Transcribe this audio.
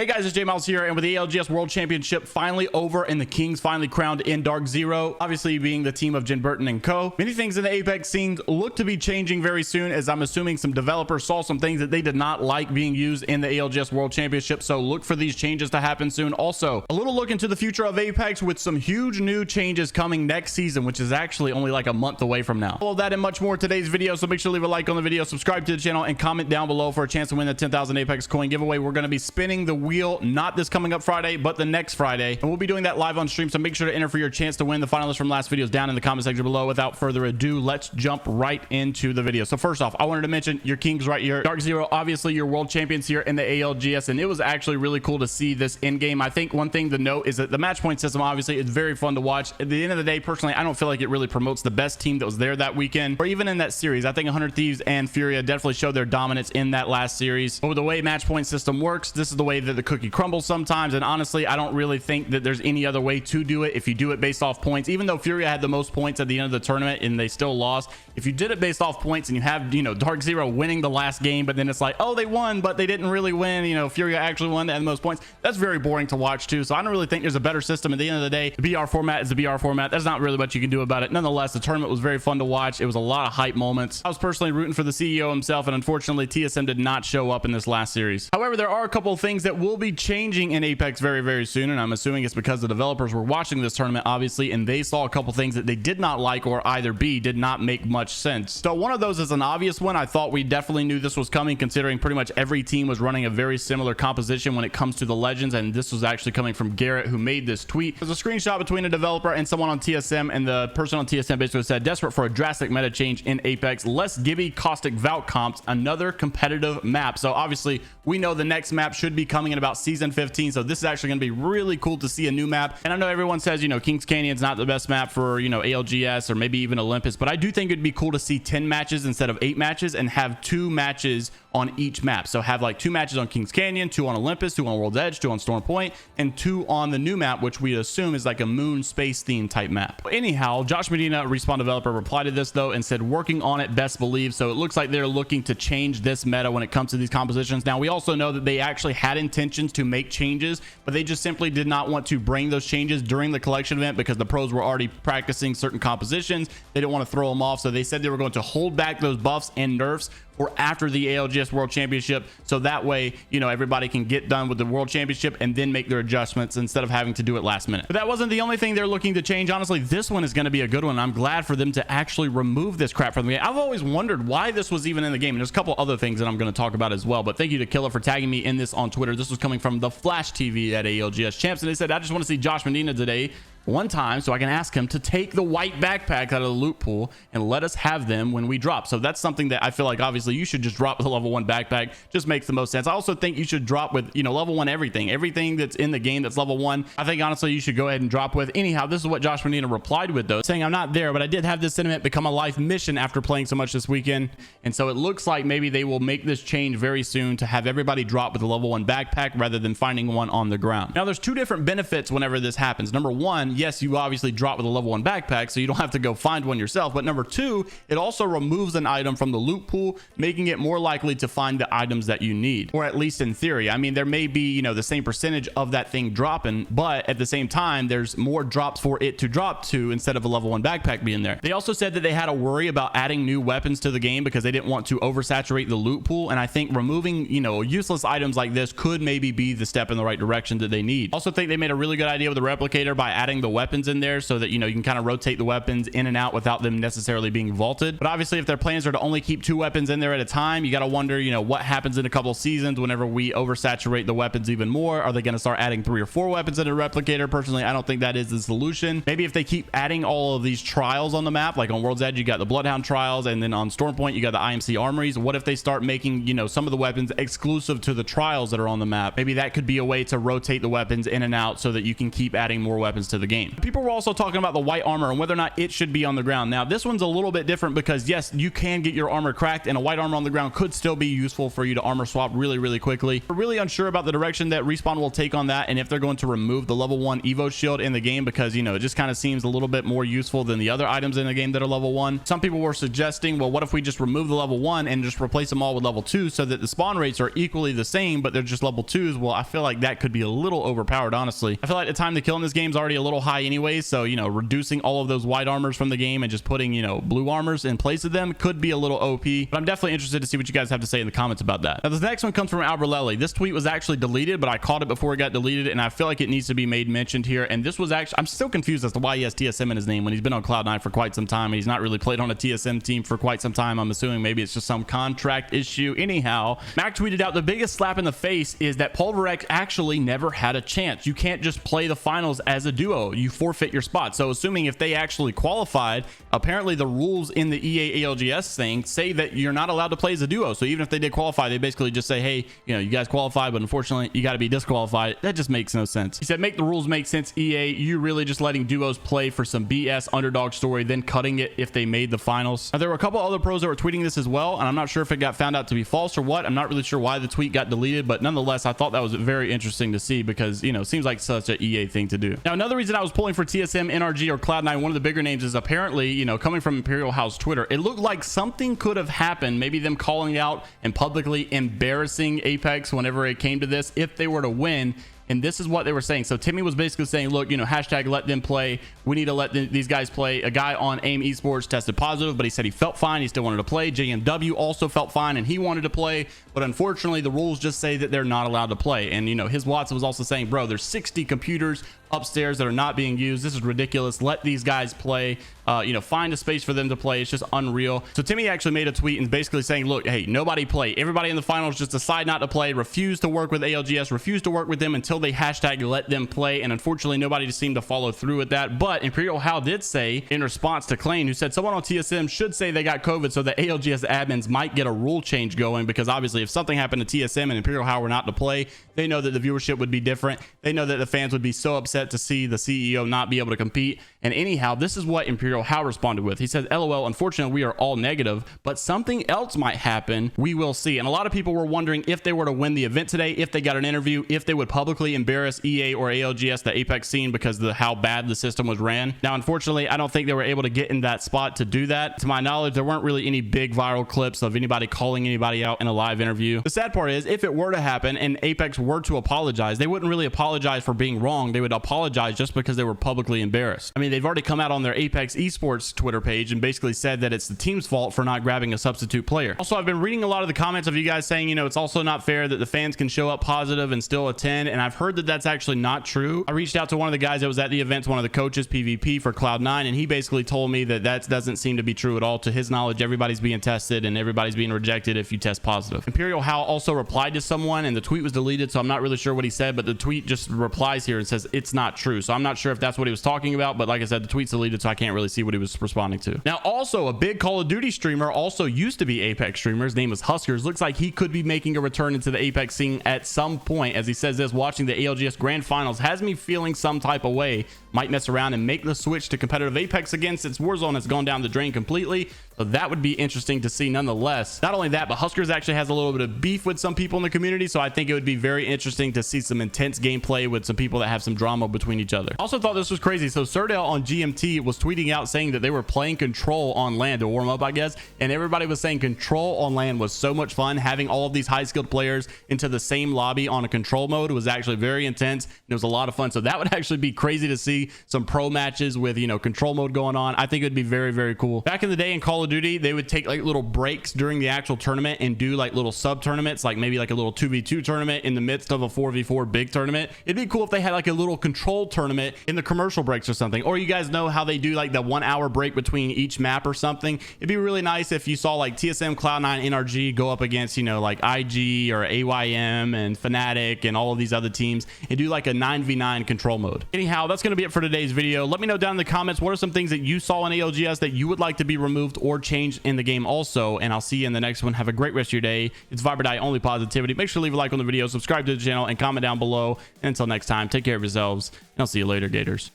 Hey guys, it's JMeyels here, and with the ALGS World Championship finally over and the Kings finally crowned in Dark Zero, obviously being the team of Jen Burton and co, many things in the Apex scenes look to be changing very soon, as I'm assuming some developers saw some things that they did not like being used in the ALGS World Championship, so look for these changes to happen soon. Also, a little look into the future of Apex with some huge new changes coming next season, which is actually only like a month away from now. All of that and much more in today's video, so make sure to leave a like on the video, subscribe to the channel, and comment down below for a chance to win the 10,000 Apex coin giveaway. We're going to be spinning the wheel, not this coming up Friday, but the next Friday, and we'll be doing that live on stream, so make sure to enter for your chance to win. The finalists from last videos down in the comment section below. Without further ado, let's jump right into the video. So first off, I wanted to mention your Kings right here, Dark Zero, obviously your world champions here in the ALGS, and it was actually really cool to see this in game. I think one thing to note is that the match point system obviously is very fun to watch. At the end of the day, personally, I don't feel like it really promotes the best team that was there that weekend, or even in that series. I think 100 Thieves and Furia definitely showed their dominance in that last series. But with the way match point system works, this is the way that the cookie crumbles sometimes, and honestly, I don't really think that there's any other way to do it. If you do it based off points, even though Furia had the most points at the end of the tournament and they still lost, if you did it based off points and you have, you know, Dark Zero winning the last game, but then it's like, oh, they won, but they didn't really win, you know, Furia actually won and the most points, that's very boring to watch too. So I don't really think there's a better system. At the end of the day, the BR format is the BR format. There's not really much you can do about it. Nonetheless, the tournament was very fun to watch. It was a lot of hype moments. I was personally rooting for the CEO himself, and unfortunately TSM did not show up in this last series. However, there are a couple of things that will be changing in Apex very, very soon, and I'm assuming it's because the developers were watching this tournament obviously, and they saw a couple things that they did not like, or either B, did not make much sense. So one of those is an obvious one. I thought we definitely knew this was coming, considering pretty much every team was running a very similar composition when it comes to the legends, and this was actually coming from Garrett, who made this tweet. There's a screenshot between a developer and someone on TSM, and the person on TSM basically said, desperate for a drastic meta change in Apex, less Gibby caustic Valk comps, another competitive map. So obviously we know the next map should be coming in about season 15, so this is actually going to be really cool to see a new map. And I know everyone says, you know, Kings Canyon's not the best map for, you know, ALGS or maybe even Olympus, but I do think it'd be cool to see 10 matches instead of 8 matches, and have 2 matches on each map. So have like 2 matches on Kings Canyon, 2 on Olympus, 2 on World's Edge, 2 on Storm Point, and 2 on the new map, which we assume is like a moon space theme type map. Anyhow, Josh Medina, Respawn developer, replied to this though and said, working on it, best believe. So it looks like they're looking to change this meta when it comes to these compositions. Now we also know that they actually had intentions to make changes, but they just simply did not want to bring those changes during the collection event because the pros were already practicing certain compositions. They didn't want to throw them off, so they said they were going to hold back those buffs and nerfs or after the ALGS World Championship, so that way, you know, everybody can get done with the World Championship and then make their adjustments instead of having to do it last minute. But that wasn't the only thing they're looking to change. Honestly, this one is going to be a good one. I'm glad for them to actually remove this crap from the game. I've always wondered why this was even in the game, and there's a couple other things that I'm going to talk about as well, but thank you to Killer for tagging me in this on Twitter. This was coming from the Flash TV at ALGS Champs, and they said, I just want to see Josh Medina today one time so I can ask him to take the white backpack out of the loot pool and let us have them when we drop. So that's something that I feel like obviously you should just drop with a level 1 backpack. Just makes the most sense. I also think you should drop with, you know, level 1 everything that's in the game that's level 1. I think honestly you should go ahead and drop with. Anyhow, this is what Josh Medina replied with though, saying, I'm not there, but I did have this sentiment become a life mission after playing so much this weekend, and so it looks like maybe they will make this change very soon to have everybody drop with a level 1 backpack rather than finding one on the ground. Now there's 2 different benefits whenever this happens. Number 1, yes, you obviously drop with a level 1 backpack, so you don't have to go find one yourself. But number 2, it also removes an item from the loot pool, making it more likely to find the items that you need, or at least in theory. I mean, there may be, you know, the same percentage of that thing dropping, but at the same time, there's more drops for it to drop to instead of a level 1 backpack being there. They also said that they had a worry about adding new weapons to the game because they didn't want to oversaturate the loot pool, and I think removing, you know, useless items like this could maybe be the step in the right direction that they need. Also think they made a really good idea with the replicator by adding the weapons in there, so that, you know, you can kind of rotate the weapons in and out without them necessarily being vaulted. But obviously if their plans are to only keep 2 weapons in there at a time, you got to wonder, you know, what happens in a couple of seasons whenever we oversaturate the weapons even more. Are they going to start adding 3 or 4 weapons in a replicator? Personally, I don't think that is the solution. Maybe if they keep adding all of these trials on the map, like on World's Edge you got the Bloodhound trials, and then on Storm Point you got the IMC armories. What if they start making, you know, some of the weapons exclusive to the trials that are on the map? Maybe that could be a way to rotate the weapons in and out so that you can keep adding more weapons to the game. game. People were also talking about the white armor and whether or not it should be on the ground. Now, this one's a little bit different because yes, you can get your armor cracked, and a white armor on the ground could still be useful for you to armor swap really quickly. We're really unsure about the direction that Respawn will take on that, and if they're going to remove the level 1 Evo shield in the game, because, you know, it just kind of seems a little bit more useful than the other items in the game that are level 1. Some people were suggesting, well, what if we just remove the level 1 and just replace them all with level 2 so that the spawn rates are equally the same, but they're just level 2s? Well, I feel like that could be a little overpowered, honestly. I feel like the time to kill in this game is already a little high anyway, so, you know, reducing all of those white armors from the game and just putting, you know, blue armors in place of them could be a little OP, but I'm definitely interested to see what you guys have to say in the comments about that. Now, this next one comes from Albralelie. This tweet was actually deleted, but I caught it before it got deleted, and I feel like it needs to be made mentioned here. And this was actually, I'm still confused as to why he has TSM in his name when he's been on Cloud9 for quite some time, and he's not really played on a TSM team for quite some time. I'm assuming maybe it's just some contract issue. Anyhow, Mac tweeted out, the biggest slap in the face is that Pulverex actually never had a chance. You can't just play the finals as a duo. You forfeit your spot. So assuming if they actually qualified, apparently the rules in the EA ALGS thing say that you're not allowed to play as a duo. So even if they did qualify, they basically just say, hey, you know, you guys qualified, but unfortunately you got to be disqualified. That just makes no sense. He said, make the rules make sense, EA. You really just letting duos play for some BS underdog story, then cutting it if they made the finals. Now, there were a couple other pros that were tweeting this as well, and I'm not sure if it got found out to be false or what. I'm not really sure why the tweet got deleted, but nonetheless, I thought that was very interesting to see because, you know, it seems like such an EA thing to do. Now, another reason I was pulling for TSM, NRG, or Cloud9, one of the bigger names, is apparently, you know, coming from Imperial House Twitter, it looked like something could have happened, maybe them calling out and publicly embarrassing Apex whenever it came to this if they were to win. And this is what they were saying. So Timmy was basically saying, look, you know, hashtag let them play. We need to let these guys play. A guy on AIM Esports tested positive, but he said he felt fine. He still wanted to play. JMW also felt fine and he wanted to play. But unfortunately, the rules just say that they're not allowed to play. And, you know, his Watson was also saying, bro, there's 60 computers upstairs that are not being used. This is ridiculous. Let these guys play. You know, find a space for them to play. It's just unreal. So Timmy actually made a tweet and basically saying, look, hey, nobody play. Everybody in the finals just decide not to play, refuse to work with ALGS, refuse to work with them until they hashtag let them play. And unfortunately, nobody just seemed to follow through with that. But Imperial Hal did say in response to Clane, who said someone on TSM should say they got COVID so that ALGS admins might get a rule change going, because obviously if something happened to TSM and Imperial Hal were not to play, they know that the viewership would be different. They know that the fans would be so upset to see the CEO not be able to compete. And anyhow, this is what Imperial Hal responded with. He says, LOL, unfortunately, we are all negative, but something else might happen. We will see. And a lot of people were wondering if they were to win the event today, if they got an interview, if they would publicly embarrass EA or ALGS, the Apex scene, because of how bad the system was ran. Now, unfortunately, I don't think they were able to get in that spot to do that. To my knowledge, there weren't really any big viral clips of anybody calling anybody out in a live interview. The sad part is, if it were to happen and Apex were to apologize, they wouldn't really apologize for being wrong. They would apologize just because they were publicly embarrassed. I mean, they've already come out on their Apex Esports Twitter page and basically said that it's the team's fault for not grabbing a substitute player. Also, I've been reading a lot of the comments of you guys saying, you know, it's also not fair that the fans can show up positive and still attend, and I've heard that that's actually not true. I reached out to one of the guys that was at the event, one of the coaches, PvP for Cloud9, and he basically told me that that doesn't seem to be true at all. To his knowledge, everybody's being tested and everybody's being rejected if you test positive. Imperial Hal also replied to someone, and the tweet was deleted, so I'm not really sure what he said, but the tweet just replies here and says it's not true. So I'm not sure if that's what he was talking about, but like I said, the tweet's deleted, so I can't really see what he was responding to. Now, also a big Call of Duty streamer, also used to be Apex streamer, his name is Huskers, looks like he could be making a return into the Apex scene at some point. As he says this, watching the ALGS grand finals has me feeling some type of way. Might mess around and make the switch to competitive Apex again, since Warzone has gone down the drain completely. So that would be interesting to see nonetheless. Not only that, but Huskers actually has a little bit of beef with some people in the community, so I think it would be very interesting to see some intense gameplay with some people that have some drama between each other. Also thought this was crazy. So Surdale on GMT was tweeting out saying that they were playing Control on LAN to warm up, I guess, and everybody was saying Control on LAN was so much fun. Having all of these high-skilled players into the same lobby on a Control mode was actually very intense, and it was a lot of fun. So that would actually be crazy to see some pro matches with, you know, Control mode going on. I think it would be very, very cool. Back in the day in Call of Duty, they would take like little breaks during the actual tournament and do like little sub tournaments, like maybe like a little 2v2 tournament in the midst of a 4v4 big tournament. It'd be cool if they had like a little Control tournament in the commercial breaks or something. Or you guys know how they do like the 1 hour break between each map or something. It'd be really nice if you saw like TSM, Cloud9, NRG go up against, you know, like IG or AYM and Fnatic and all of these other teams and do like a 9v9 Control mode. Anyhow, that's going to be it for today's video. Let me know down in the comments what are some things that you saw in ALGS that you would like to be removed or changed in the game also, and I'll see you in the next one. Have a great rest of your day. It's Viber only positivity. Make sure to leave a like on the video, subscribe to the channel, and comment down below. And until next time, take care of yourselves, and I'll see you later, Gators.